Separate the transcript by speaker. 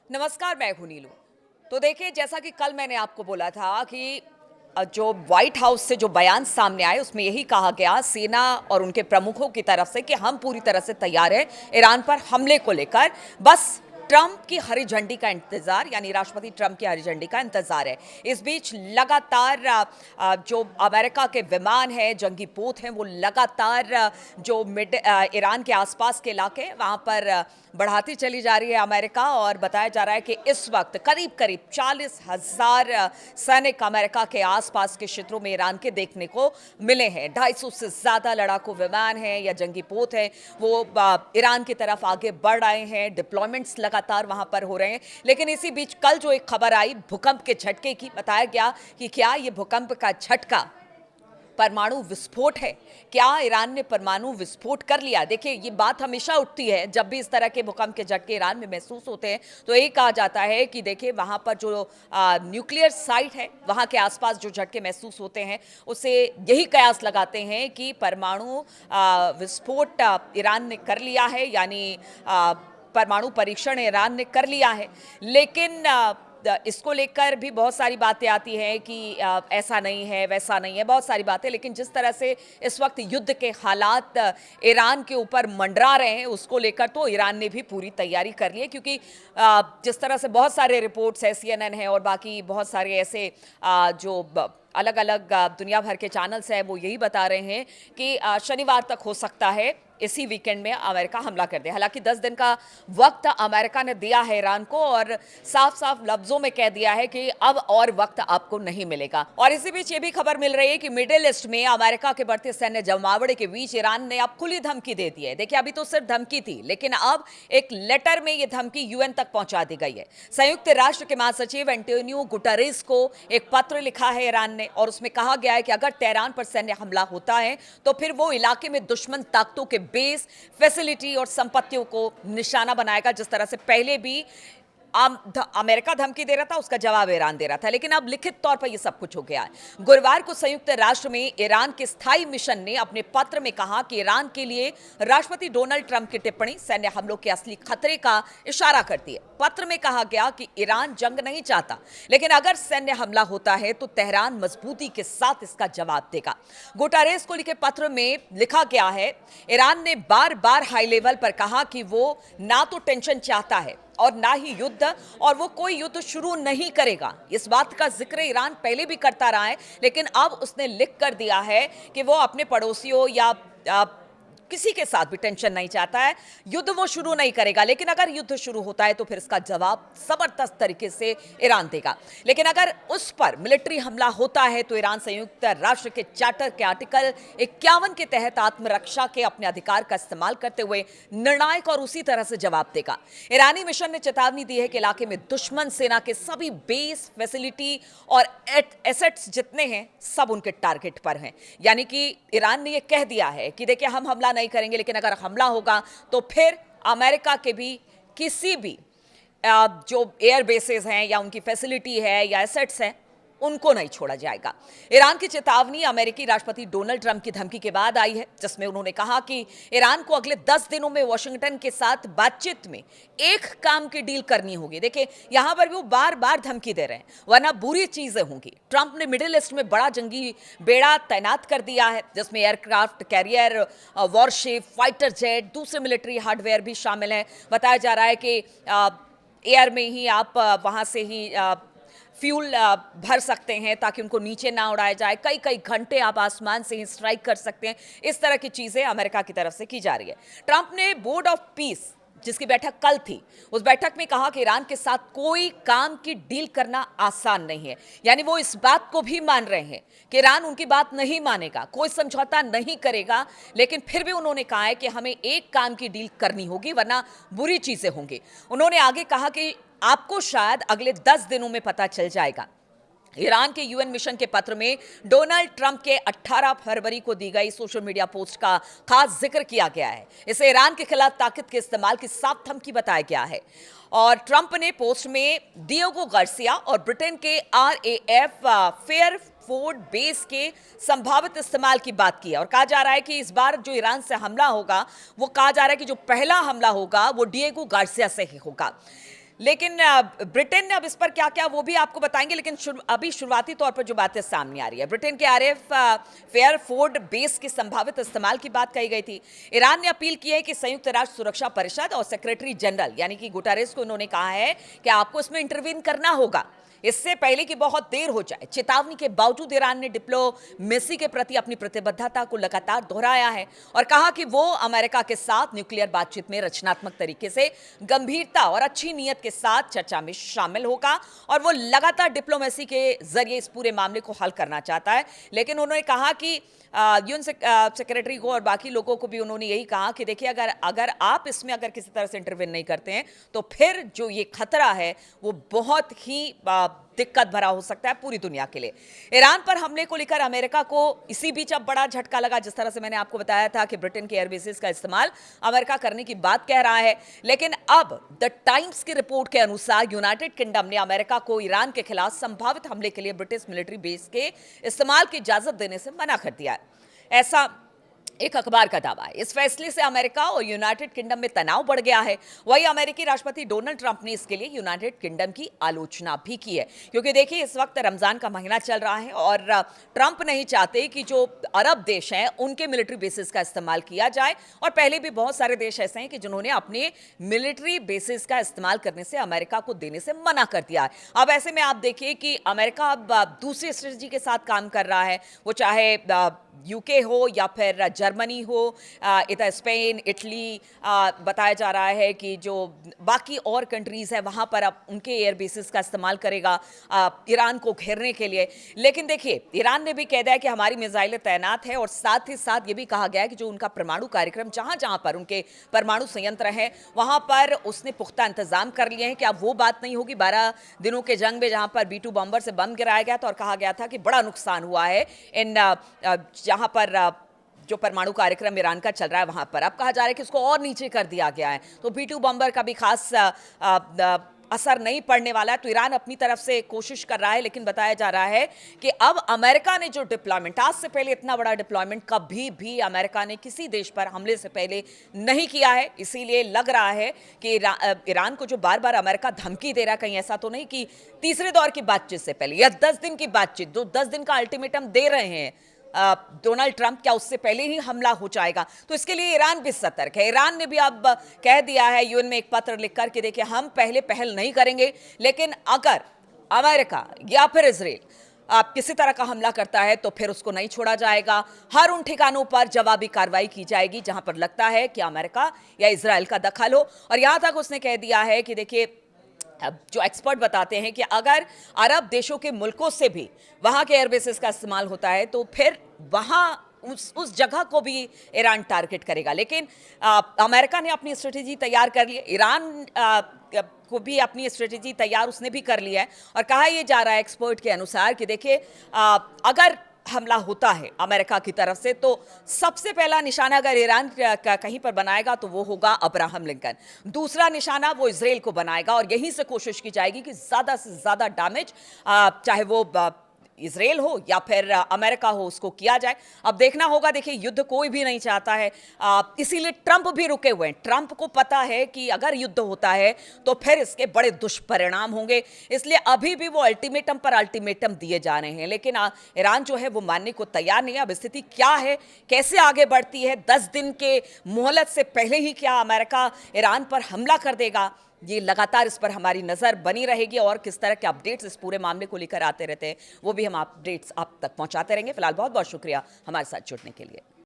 Speaker 1: नमस्कार, मैं हूं नीलू। तो देखिए, जैसा कि कल मैंने आपको बोला था कि जो व्हाइट हाउस से जो बयान सामने आए उसमें यही कहा गया सेना और उनके प्रमुखों की तरफ से कि हम पूरी तरह से तैयार हैं ईरान पर हमले को लेकर। बस ट्रंप की हरी झंडी का इंतजार, यानी राष्ट्रपति ट्रंप की हरी झंडी का इंतजार है। इस बीच लगातार जो अमेरिका के विमान हैं, जंगी पोत हैं, वो लगातार जो ईरान के आसपास के इलाके वहां पर बढ़ाती चली जा रही है अमेरिका। और बताया जा रहा है कि इस वक्त करीब करीब 40,000 सैनिक अमेरिका के आसपास के क्षेत्रों में ईरान के देखने को मिले हैं। 250 से ज्यादा लड़ाकू विमान हैं या जंगी पोत हैं, वो ईरान की तरफ आगे बढ़ रहे हैं। डिप्लॉयमेंट्स लगातार वहां पर हो रहे हैं। लेकिन इसी बीच कल जो एक खबर आई भूकंप के झटके की, बताया गया कि क्या ये भूकंप का झटका परमाणु विस्फोट है, क्या ईरान ने परमाणु विस्फोट कर लिया। देखिए, ये बात हमेशा उठती है जब भी इस तरह के भूकंप के झटके ईरान में महसूस होते हैं, तो ये कहा जाता है कि देखिए वहां पर जो न्यूक्लियर साइट है, वहां के आसपास जो झटके महसूस होते हैं, उससे यही कयास लगाते हैं कि परमाणु विस्फोट ईरान ने कर लिया है, यानी परमाणु परीक्षण ईरान ने कर लिया है। लेकिन इसको लेकर भी बहुत सारी बातें आती हैं कि ऐसा नहीं है, वैसा नहीं है, बहुत सारी बातें। लेकिन जिस तरह से इस वक्त युद्ध के हालात ईरान के ऊपर मंडरा रहे हैं, उसको लेकर तो ईरान ने भी पूरी तैयारी कर ली है। क्योंकि जिस तरह से बहुत सारे रिपोर्ट्स है, CNN है और बाकी बहुत सारे ऐसे जो अलग अलग दुनिया भर के चैनल्स हैं, वो यही बता रहे हैं कि शनिवार तक हो सकता है इसी वीकेंड में अमेरिका हमला कर दे। हालांकि 10 दिन का वक्त अमेरिका ने दिया है ईरान को और साफ साफ लफ्जों में कह दिया है कि अब और वक्त आपको नहीं मिलेगा। और इसी बीच ये भी खबर मिल रही है कि मिडिल ईस्ट में अमेरिका के बढ़ते सैन्य जमावड़े के बीच ईरान ने अब खुली धमकी दे दी है। देखिए, अभी तो सिर्फ धमकी थी, लेकिन अब एक लेटर में ये धमकी यूएन तक पहुंचा दी गई है। संयुक्त राष्ट्र के महासचिव एंटोनियो गुटेरेस को एक पत्र लिखा है ईरान ने और उसमें कहा गया है कि अगर तेहरान पर सैन्य हमला होता है तो फिर वो इलाके में दुश्मन ताकतों के बेस, फैसिलिटी और संपत्तियों को निशाना बनाएगा। जिस तरह से पहले भी अमेरिका धमकी दे रहा था, उसका जवाब ईरान दे रहा था, लेकिन अब लिखित तौर पर यह सब कुछ हो गया है। गुरुवार को संयुक्त राष्ट्र में ईरान के स्थायी मिशन ने अपने पत्र में कहा कि ईरान के लिए राष्ट्रपति डोनाल्ड ट्रंप की टिप्पणी सैन्य हमलों के असली खतरे का इशारा करती है। पत्र में कहा गया कि ईरान जंग नहीं चाहता, लेकिन अगर सैन्य हमला होता है तो तेहरान मजबूती के साथ इसका जवाब देगा। गुटेरेस को लिखे पत्र में लिखा गया है, ईरान ने बार बार हाई लेवल पर कहा कि वो ना तो टेंशन चाहता है और ना ही युद्ध, और वो कोई युद्ध शुरू नहीं करेगा। इस बात का जिक्र ईरान पहले भी करता रहा है, लेकिन अब उसने लिख कर दिया है कि वो अपने पड़ोसियों या किसी के साथ भी टेंशन नहीं चाहता है, युद्ध वो शुरू नहीं करेगा। लेकिन अगर युद्ध शुरू होता है तो फिर इसका जवाब जबरदस्त तरीके से ईरान देगा। लेकिन अगर उस पर मिलिट्री हमला होता है तो ईरान संयुक्त राष्ट्र के चार्टर के आर्टिकल 51 के तहत आत्मरक्षा के अपने अधिकार का इस्तेमाल करते हुए निर्णायक और उसी तरह से जवाब देगा। ईरानी मिशन ने चेतावनी दी है कि इलाके में दुश्मन सेना के सभी बेस, फैसिलिटी और एसेट्स जितने हैं सब उनके टारगेट पर हैं। यानी कि ईरान ने यह कह दिया है कि देखिए, हम हमला नहीं करेंगे, लेकिन अगर हमला होगा तो फिर अमेरिका के भी किसी भी जो एयर बेसेस हैं या उनकी फैसिलिटी है या एसेट्स हैं, उनको नहीं छोड़ा जाएगा। ईरान की चेतावनी अमेरिकी राष्ट्रपति डोनाल्ड ट्रंप की धमकी के बाद आई है, जिसमें उन्होंने कहा कि ईरान को अगले 10 दिनों में वॉशिंगटन के साथ बातचीत में एक काम की डील करनी होगी। देखिए, यहां पर भी वो बार बार धमकी दे रहे हैं, वरना बुरी चीजें होंगी। ट्रंप ने मिडिल ईस्ट में बड़ा जंगी बेड़ा तैनात कर दिया है, जिसमें aircraft carrier, worship, fighter jet, दूसरे मिलिट्री हार्डवेयर भी शामिल है। बताया जा रहा है कि एयर में ही आप वहां से ही फ्यूल भर सकते हैं ताकि उनको नीचे ना उड़ाया जाए। कई कई घंटे आप आसमान से ही स्ट्राइक कर सकते हैं। इस तरह की चीजें अमेरिका की तरफ से की जा रही है। ट्रंप ने बोर्ड ऑफ पीस, जिसकी बैठक कल थी, उस बैठक में कहा कि ईरान के साथ कोई काम की डील करना आसान नहीं है। यानी वो इस बात को भी मान रहे हैं कि ईरान उनकी बात नहीं मानेगा, कोई समझौता नहीं करेगा, लेकिन फिर भी उन्होंने कहा है कि हमें एक काम की डील करनी होगी, वरना बुरी चीजें होंगी। उन्होंने आगे कहा कि आपको शायद अगले 10 दिनों में पता चल जाएगा। ईरान के यूएन मिशन के पत्र में डोनाल्ड ट्रंप के 18 फरवरी को दी गई सोशल मीडिया पोस्ट का खास जिक्र किया गया है। इसे ईरान के खिलाफ ताकत के इस्तेमाल की साफ धमकी बताया गया है। और ट्रंप ने पोस्ट में डिएगो गार्सिया और ब्रिटेन के RAF फेयर फोर्ड बेस के संभावित इस्तेमाल की बात की है। और कहा जा रहा है कि इस बार जो ईरान से हमला होगा, वो कहा जा रहा है कि जो पहला हमला होगा वो डिएगो गार्सिया से ही होगा। लेकिन ब्रिटेन ने अब इस पर क्या क्या वो भी आपको बताएंगे, लेकिन अभी शुरुआती तौर पर जो बातें सामने आ रही है, ब्रिटेन के आरएफ फेयरफोर्ड बेस के संभावित इस्तेमाल की बात कही गई थी। ईरान ने अपील की है कि संयुक्त राष्ट्र सुरक्षा परिषद और सेक्रेटरी जनरल यानी कि गुटेरेस को उन्होंने कहा है कि आपको इसमें इंटरवीन करना होगा इससे पहले कि बहुत देर हो जाए। चेतावनी के बावजूद ईरान ने डिप्लोमेसी के प्रति अपनी प्रतिबद्धता को लगातार दोहराया है और कहा कि वो अमेरिका के साथ न्यूक्लियर बातचीत में रचनात्मक तरीके से गंभीरता और अच्छी नीयत के साथ चर्चा में शामिल होगा और वो लगातार डिप्लोमेसी के जरिए इस पूरे मामले को हल करना चाहता है। लेकिन उन्होंने कहा कि यूएन सेक्रेटरी को और बाकी लोगों को भी उन्होंने यही कहा कि देखिए अगर आप इसमें अगर किसी तरह से इंटरवेन नहीं करते हैं तो फिर जो ये खतरा है वो बहुत ही दिक्कत भरा हो सकता है पूरी दुनिया के लिए। ईरान पर हमले को लेकर अमेरिका को इसी बीच अब बड़ा झटका लगा। जिस तरह से मैंने आपको बताया था कि ब्रिटेन के एयरबेसेस का इस्तेमाल अमेरिका करने की बात कह रहा है, लेकिन अब द टाइम्स की रिपोर्ट के अनुसार यूनाइटेड किंगडम ने अमेरिका को ईरान के खिलाफ संभावित हमले के लिए ब्रिटिश मिलिट्री बेस के इस्तेमाल की इजाजत देने से मना कर दिया है। ऐसा एक अखबार का दावा है। इस फैसले से अमेरिका और यूनाइटेड किंगडम में तनाव बढ़ गया है। वहीं अमेरिकी राष्ट्रपति डोनाल्ड ट्रंप ने इसके लिए यूनाइटेड किंगडम की आलोचना भी की है, क्योंकि देखिए इस वक्त रमजान का महीना चल रहा है और ट्रंप नहीं चाहते कि जो अरब देश हैं उनके मिलिट्री बेसिस का इस्तेमाल किया जाए। और पहले भी बहुत सारे देश ऐसे हैं कि जिन्होंने अपने मिलिट्री बेसिस का इस्तेमाल करने से अमेरिका को देने से मना कर दिया है। अब ऐसे में आप देखिए कि अमेरिका अब दूसरी स्ट्रेटजी के साथ काम कर रहा है, वो चाहे यूके हो या फिर जर्मनी हो, इधर स्पेन, इटली, बताया जा रहा है कि जो बाकी और कंट्रीज है वहां पर अब उनके एयर बेसिस का इस्तेमाल करेगा ईरान को घेरने के लिए। लेकिन देखिए ईरान ने भी कह दिया कि हमारी मिसाइलें तैनात है और साथ ही साथ ये भी कहा गया है कि जो उनका परमाणु कार्यक्रम जहां जहां पर उनके परमाणु संयंत्र है वहां पर उसने पुख्ता इंतजाम कर लिए हैं कि अब वो बात नहीं होगी 12 दिनों के जंग में जहां पर B-2 बॉम्बर से बम गिराया गया था और कहा गया था कि बड़ा नुकसान हुआ है इन जहां पर जो परमाणु कार्यक्रम ईरान का चल रहा है वहां पर। अब कहा जा रहा है कि इसको और नीचे कर दिया गया है, तो B-2 बॉम्बर का भी खास असर नहीं पड़ने वाला है। तो ईरान अपनी तरफ से कोशिश कर रहा है, लेकिन बताया जा रहा है कि अब अमेरिका ने जो डिप्लॉयमेंट, आज से पहले इतना बड़ा डिप्लॉयमेंट कभी भी अमेरिका ने किसी देश पर हमले से पहले नहीं किया है। इसीलिए लग रहा है कि ईरान को जो बार बार अमेरिका धमकी दे रहा है, कहीं ऐसा तो नहीं कि तीसरे दौर की बातचीत से पहले या 10 दिन की बातचीत, जो 10 दिन का अल्टीमेटम दे रहे हैं डोनाल्ड ट्रंप, क्या उससे पहले ही हमला हो जाएगा। तो इसके लिए ईरान भी सतर्क है। ईरान ने भी अब कह दिया है यूएन में एक पत्र लिखकर कि देखिए हम पहले पहल नहीं करेंगे, लेकिन अगर अमेरिका या फिर इजराइल किसी तरह का हमला करता है तो फिर उसको नहीं छोड़ा जाएगा। हर उन ठिकानों पर जवाबी कार्रवाई की जाएगी जहां पर लगता है कि अमेरिका या इजराइल का दखल हो। और यहां तक उसने कह दिया है कि देखिए अब जो एक्सपर्ट बताते हैं कि अगर अरब देशों के मुल्कों से भी वहां के एयरबेसेस का इस्तेमाल होता है तो फिर वहां उस जगह को भी ईरान टारगेट करेगा। लेकिन अमेरिका ने अपनी स्ट्रेटेजी तैयार कर ली है, ईरान को भी अपनी स्ट्रेटेजी तैयार उसने भी कर लिया है। और कहा यह जा रहा है एक्सपर्ट के अनुसार कि देखिए अगर हमला होता है अमेरिका की तरफ से तो सबसे पहला निशाना अगर ईरान का कहीं पर बनाएगा तो वो होगा अब्राहम लिंकन। दूसरा निशाना वो इजराइल को बनाएगा और यहीं से कोशिश की जाएगी कि ज़्यादा से ज़्यादा डैमेज चाहे वो इजराइल हो या फिर अमेरिका हो उसको किया जाए। अब देखना होगा, देखिए युद्ध कोई भी नहीं चाहता है, इसीलिए ट्रंप भी रुके हुए हैं। ट्रंप को पता है कि अगर युद्ध होता है तो फिर इसके बड़े दुष्परिणाम होंगे, इसलिए अभी भी वो अल्टीमेटम पर अल्टीमेटम दिए जा रहे हैं। लेकिन ईरान जो है वो मानने को तैयार नहीं है। अब स्थिति क्या है, कैसे आगे बढ़ती है, 10 दिन के मोहलत से पहले ही क्या अमेरिका ईरान पर हमला कर देगा, ये लगातार इस पर हमारी नज़र बनी रहेगी और किस तरह के अपडेट्स इस पूरे मामले को लेकर आते रहते हैं वो भी हम अपडेट्स आप तक पहुंचाते रहेंगे। फिलहाल बहुत बहुत शुक्रिया हमारे साथ जुड़ने के लिए।